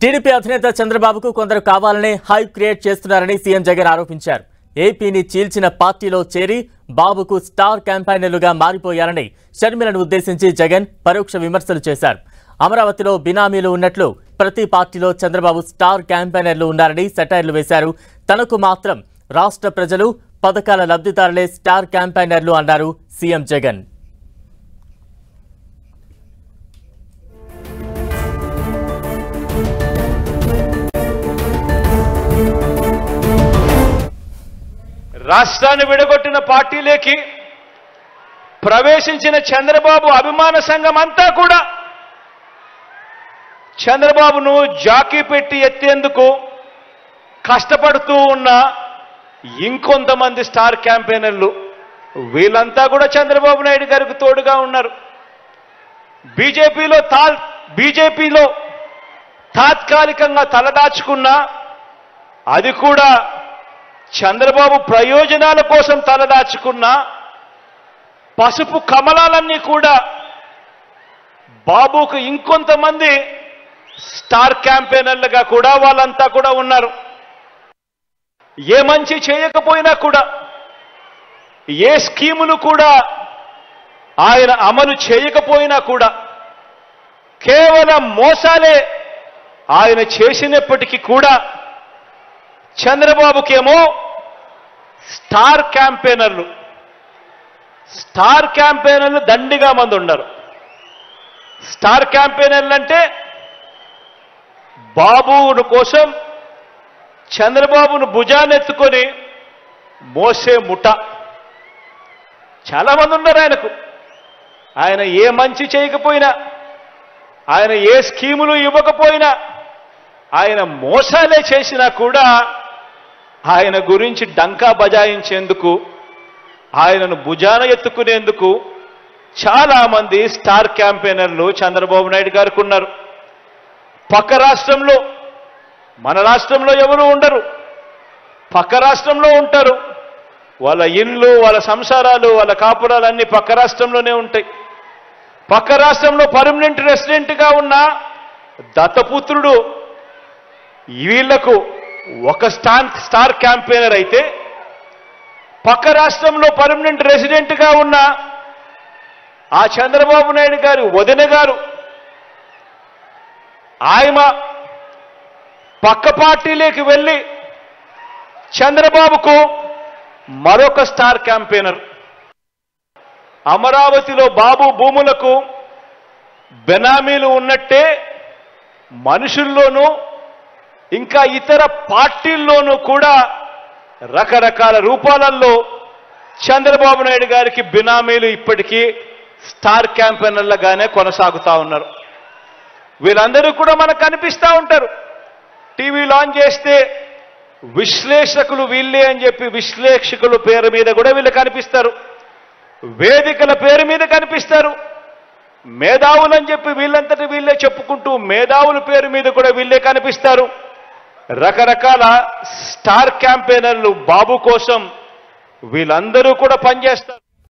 TDP అధినేత చంద్రబాబుకు కొందరు కావాలనే హైప్ క్రియేట్ చేస్తున్నారని సీఎం జగన్ ఆరోపించారు. ఏపీని చీల్చిన పార్టీలో చేరి బాబుకు స్టార్ క్యాంపెయినర్లుగా మారిపోయారని షర్మిలను ఉద్దేశించి జగన్ పరోక్ష విమర్శలు చేశారు. అమరావతిలో బినామీలు ఉన్నట్లు ప్రతి పార్టీలో చంద్రబాబు స్టార్ క్యాంపెయినర్లు ఉన్నారని సెటైర్లు వేశారు. తనకు మాత్రం రాష్ట్ర ప్రజలు పథకాల లబ్ధిదారులే స్టార్ క్యాంపెయినర్లు అన్నారు సీఎం జగన్. రాష్ట్రాన్ని విడగొట్టిన పార్టీలోకి ప్రవేశించిన చంద్రబాబు అభిమాన సంఘం అంతా కూడా చంద్రబాబును జాకీ పెట్టి ఎత్తేందుకు కష్టపడుతూ ఉన్న ఇంకొంతమంది స్టార్ క్యాంపెయినర్లు వీళ్ళంతా కూడా చంద్రబాబు నాయుడు గారికి తోడుగా ఉన్నారు. బీజేపీలో తాత్కాలికంగా తలదాచుకున్నా అది కూడా చంద్రబాబు ప్రయోజనాల కోసం తలదాచుకున్న పసుపు కమలాలన్నీ కూడా బాబుకు ఇంకొంతమంది స్టార్ క్యాంపెయినర్లుగా కూడా వాళ్ళంతా కూడా ఉన్నారు. ఏ మంచి చేయకపోయినా కూడా ఏ స్కీములు కూడా ఆయన అమలు చేయకపోయినా కూడా కేవలం మోసాలే ఆయన చేసినప్పటికీ కూడా చంద్రబాబుకేమో స్టార్ క్యాంపెయినర్లు దండిగా మంది ఉన్నారు. స్టార్ క్యాంపెయినర్లు అంటే బాబును కోసం చంద్రబాబును భుజానెత్తుకొని మోసే ముఠ చాలా మంది ఉన్నారు. ఆయన ఏ మంచి చేయకపోయినా, ఆయన ఏ స్కీములు ఇవ్వకపోయినా, ఆయన మోసాలే చేసినా కూడా ఆయన గురించి డంకా బజాయించేందుకు, ఆయనను భుజాన ఎత్తుకునేందుకు చాలా మంది స్టార్ క్యాంపెయినర్లు చంద్రబాబు నాయుడు గారికి ఉన్నారు. పక్క రాష్ట్రంలో, మన రాష్ట్రంలో ఎవరు ఉండరు, పక్క రాష్ట్రంలో ఉంటారు. వాళ్ళ ఇళ్ళు, వాళ్ళ సంసారాలు, వాళ్ళ కాపురాలన్నీ పక్క రాష్ట్రంలోనే ఉంటాయి. పక్క రాష్ట్రంలో పర్మనెంట్ రెసిడెంట్గా ఉన్న దత్తపుత్రుడు వీళ్లకు ఒక స్టార్ క్యాంపెయినర్ అయితే, పక్క రాష్ట్రంలో పర్మనెంట్ రెసిడెంట్గా ఉన్న ఆ చంద్రబాబు నాయుడు గారి వదిన గారు ఆయన పక్క పార్టీలోకి వెళ్ళి చంద్రబాబుకు మరొక స్టార్ క్యాంపెయినర్. అమరావతిలో బాబు భూములకు బెనామీలు ఉన్నట్టే మనుషుల్లోనూ ఇంకా ఇతర పార్టీల్లోనూ కూడా రకరకాల రూపాలలో చంద్రబాబు నాయుడు గారికి బినామీలు ఇప్పటికీ స్టార్ క్యాంపెయినర్లుగానే కొనసాగుతూ ఉన్నారు. వీళ్ళందరూ కూడా మనకు కనిపిస్తూ ఉంటారు. టీవీ లాంచ్ చేస్తే విశ్లేషకులు వీళ్ళే అని చెప్పి విశ్లేషకుల పేరు మీద కూడా వీళ్ళు కనిపిస్తారు. వేదికల పేరు మీద కనిపిస్తారు. మేధావులని చెప్పి వీళ్ళంతటి వీళ్ళే చెప్పుకుంటూ మేధావుల పేరు మీద కూడా వీళ్ళే కనిపిస్తారు. రకరకాల స్టార్ క్యాంపెయినర్లు బాబు కోసం వీళ్ళందరూ కూడా పనిచేస్తారు.